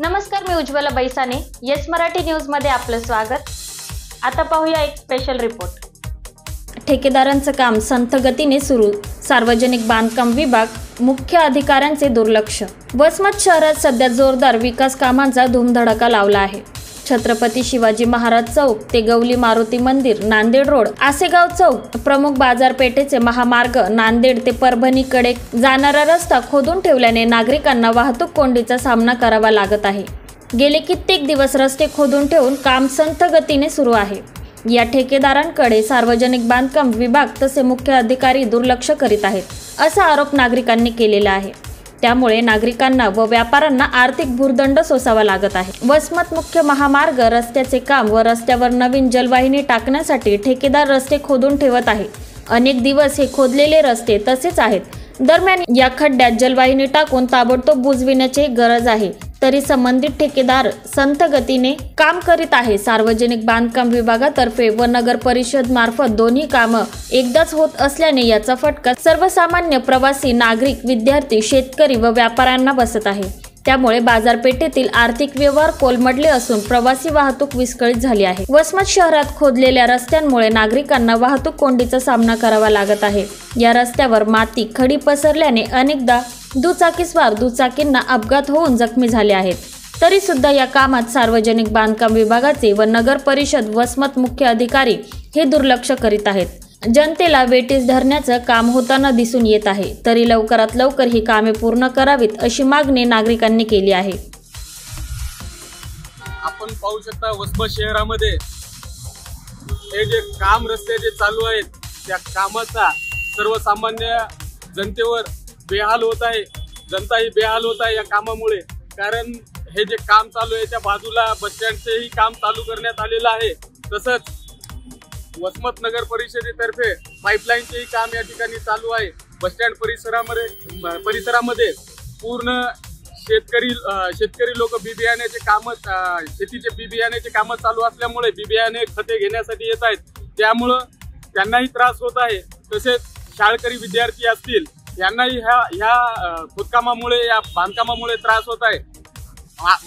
नमस्कार, मी Ujjwala बैसाने. Yes Marathi news मध्ये आपलं स्वागत. आता पाहूया एक स्पेशल रिपोर्ट. ठेकेदारांचं काम संथ गतीने सुरू. सार्वजनिक बांधकाम विभाग मुख्य अधिकाऱ्यांचे दुर्लक्ष. वसमत शहरात सध्या जोरदार विकास कामांचा धूमधडाका लावला आहे. छत्रपती शिवाजी महाराज चौक ते गवली मारुती मंदिर, नांदेड रोड, आसेगाव चौक, प्रमुख बाजारपेठेचे महामार्ग, नांदेड ते परभणीकडे जाणारा रस्ता खोदून ठेवल्याने नागरिकांना वाहतूक कोंडीचा सामना करावा लागत आहे. गेले कित्येक दिवस रस्ते खोदून ठेवून काम संथ गतीने सुरू आहे. या ठेकेदारांकडे सार्वजनिक बांधकाम विभाग तसे मुख्य अधिकारी दुर्लक्ष करीत आहेत, असा आरोप नागरिकांनी केलेला आहे. त्यामुळे नागरिकांना व व्यापाऱ्यांना आर्थिक भुर्दंड सोसावा लागत आहे. वसमत मुख्य महामार्ग रस्त्याचे काम व रस्त्यावर नवीन जलवाहिनी टाकण्यासाठी ठेकेदार रस्ते खोदून ठेवत आहे. अनेक दिवस हे खोदलेले रस्ते तसेच आहेत. दरम्यान या खड्ड्यात जलवाहिनी टाकून ताबडतोब बुजविण्याची गरज आहे, तरी संबंधित ठेकेदार संथ गतीने काम करीत आहे. सार्वजनिक बांधकाम विभागातर्फे व नगर परिषद मार्फत दोन्ही कामं एकदाच होत असल्याने याचा फटका सर्वसामान्य प्रवासी, नागरिक, विद्यार्थी, शेतकरी व व्यापाऱ्यांना बसत आहे. त्यामुळे बाजारपेठेतील आर्थिक व्यवहार कोलमडले असून प्रवासी वाहतूक विस्कळीत झाली आहे. वसमत शहरात खोदलेल्या रस्त्यांमुळे नागरिकांना वाहतूक कोंडीचा सामना करावा लागत आहे. या रस्त्यावर माती, खडी पसरल्याने अनेकदा दुचाकीस्वार दुचाकींना अपघात होऊन जखमी झाले आहेत. तरी सुद्धा या कामात सार्वजनिक बांधकाम विभागाचे व नगर परिषद वसमत मुख्य अधिकारी हे दुर्लक्ष करीत आहेत. जनतेला वेठीस धरण्याचं काम होताना दिसून येत आहे. तरी लवकरात लवकर ही कामे पूर्ण करावीत अशी मागणी नागरिकांनी केली आहे. आपण पाहू शकता वसमत शहरामध्ये हे जे काम रस्ते जे चालू आहेत त्या कामाचा सर्वसामान्य जनतेवर बेहाल होत आहे. जनता ही बेहाल होत आहे या कामामुळे. कारण हे जे काम चालू आहे त्या बाजूला बस स्टँडचेही काम चालू करण्यात आलेलं आहे. तसंच वसमत नगर परिषदेतर्फे पाईपलाईनचेही काम या ठिकाणी चालू आहे. बस स्टँड परिसरामध्ये पूर्ण शेतकरी लोक बी बियाण्याचे काम, शेतीचे बी बियाण्याचे काम चालू असल्यामुळे बी बियाणे खते घेण्यासाठी येत आहेत. त्यामुळं त्यांनाही त्रास होत आहे. तसेच शाळकरी विद्यार्थी असतील यांनाही ह्या खोदकामामुळे, या बांधकामामुळे त्रास होत आहे.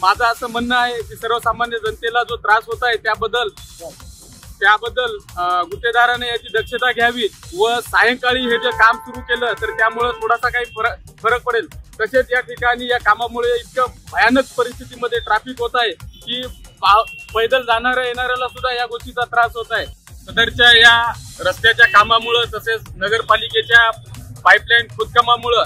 माझं असं म्हणणं आहे की सर्वसामान्य जनतेला जो त्रास होत आहे त्याबद्दल गुत्तेदाराने याची दक्षता घ्यावी व सायंकाळी हे जे काम सुरू केलं तर त्यामुळे थोडासा काही फरक पडेल. तसेच या ठिकाणी या कामामुळे इतकं भयानक परिस्थितीमध्ये ट्रॅफिक होत आहे की पैदल जाणाऱ्या येणाऱ्याला सुद्धा या गोष्टीचा त्रास होत आहे. सदरच्या या रस्त्याच्या कामामुळे तसेच नगरपालिकेच्या पाईपलाईन खोदकामामुळे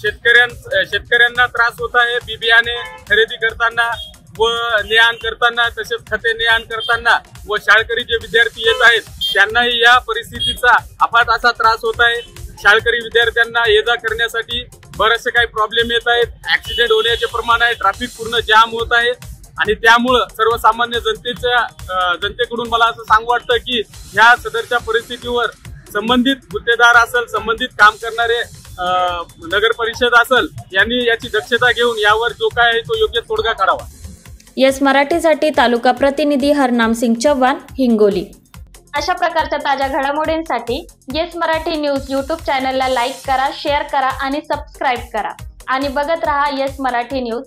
शेतकऱ्यांना त्रास होत आहे. बी बियाणे खरेदी करताना व ने-आण करताना, तसेच खते ने-आण करताना व शाळकरी जे विद्यार्थी येत आहेत त्यांनाही या परिस्थितीचा अफाट असा त्रास होत आहे. शाळकरी विद्यार्थ्यांना ये-जा करण्यासाठी बरेचसे काही प्रॉब्लेम येत आहेत. ऍक्सिडेंट होण्याचे प्रमाण आहे. ट्रॅफिक पूर्ण जाम होत आहे. आणि त्यामुळं सर्वसामान्य जनतेकडून मला असं सांगू वाटतं की ह्या सदरच्या परिस्थितीवर संबंधित गुत्तेदार असेल, संबंधित काम करणारे नगर परिषद असेल, यांनी याची दक्षता घेऊन यावर जो काय आहे तो योग्य तोडगा काढावा. येस मराठीसाठी तालुका प्रतिनिधी हरनाम सिंग चव्हाण, हिंगोली. अशा प्रकारच्या ताज्या घडामोडींसाठी येस मराठी न्यूज यूट्यूब चॅनलला लाईक करा, शेअर करा आणि सबस्क्राईब करा आणि बघत रहा येस मराठी न्यूज.